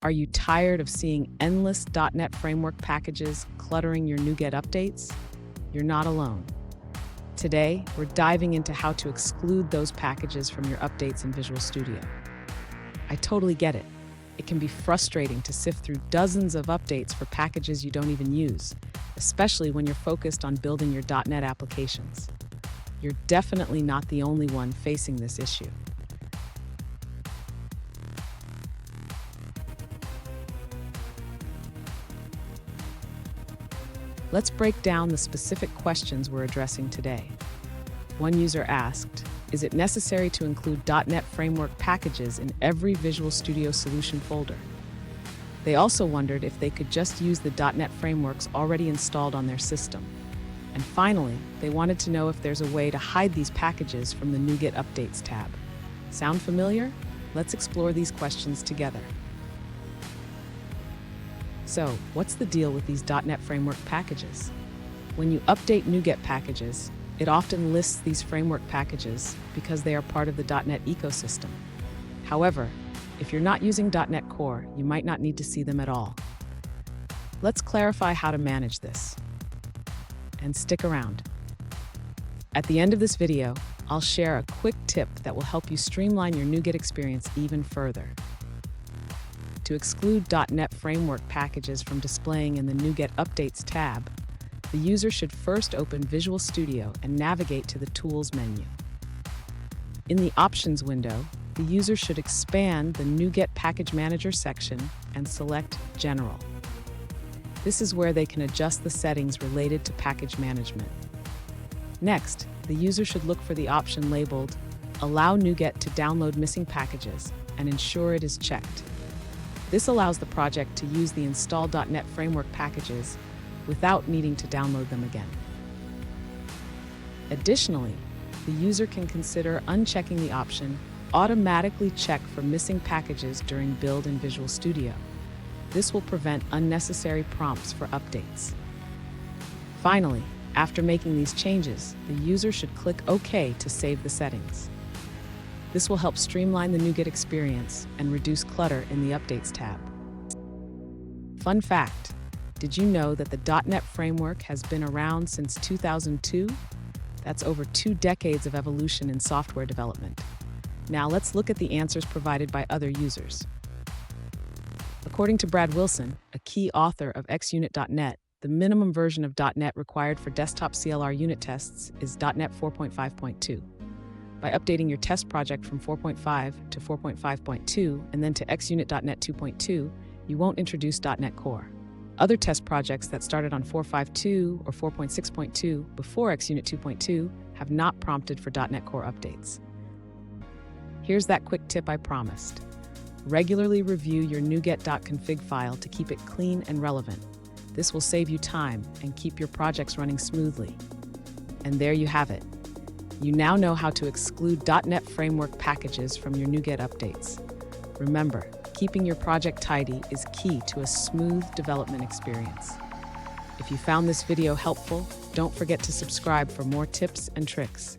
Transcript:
Are you tired of seeing endless .NET Framework packages cluttering your NuGet updates? You're not alone. Today, we're diving into how to exclude those packages from your updates in Visual Studio. I totally get it. It can be frustrating to sift through dozens of updates for packages you don't even use, especially when you're focused on building your .NET applications. You're definitely not the only one facing this issue. Let's break down the specific questions we're addressing today. One user asked, is it necessary to include .NET Framework packages in every Visual Studio Solution folder? They also wondered if they could just use the .NET frameworks already installed on their system. And finally, they wanted to know if there's a way to hide these packages from the NuGet Updates tab. Sound familiar? Let's explore these questions together. So, what's the deal with these .NET Framework packages? When you update NuGet packages, it often lists these framework packages because they are part of the .NET ecosystem. However, if you're not using .NET Core, you might not need to see them at all. Let's clarify how to manage this. And stick around. At the end of this video, I'll share a quick tip that will help you streamline your NuGet experience even further. To exclude .NET Framework packages from displaying in the NuGet Updates tab, the user should first open Visual Studio and navigate to the Tools menu. In the Options window, the user should expand the NuGet Package Manager section and select General. This is where they can adjust the settings related to package management. Next, the user should look for the option labeled Allow NuGet to download missing packages and ensure it is checked. This allows the project to use the installed .NET Framework packages without needing to download them again. Additionally, the user can consider unchecking the option Automatically Check for missing packages during build in Visual Studio. This will prevent unnecessary prompts for updates. Finally, after making these changes, the user should click OK to save the settings. This will help streamline the NuGet experience and reduce clutter in the Updates tab. Fun fact, did you know that the .NET Framework has been around since 2002? That's over 2 decades of evolution in software development. Now let's look at the answers provided by other users. According to Brad Wilson, a key author of xUnit.net, the minimum version of .NET required for desktop CLR unit tests is .NET 4.5.2. By updating your test project from 4.5 to 4.5.2 and then to xUnit.net 2.2, you won't introduce .NET Core. Other test projects that started on 4.5.2 or 4.6.2 before xUnit 2.2 have not prompted for .NET Core updates. Here's that quick tip I promised. Regularly review your NuGet.config file to keep it clean and relevant. This will save you time and keep your projects running smoothly. And there you have it. You now know how to exclude .NET Framework packages from your NuGet updates. Remember, keeping your project tidy is key to a smooth development experience. If you found this video helpful, don't forget to subscribe for more tips and tricks.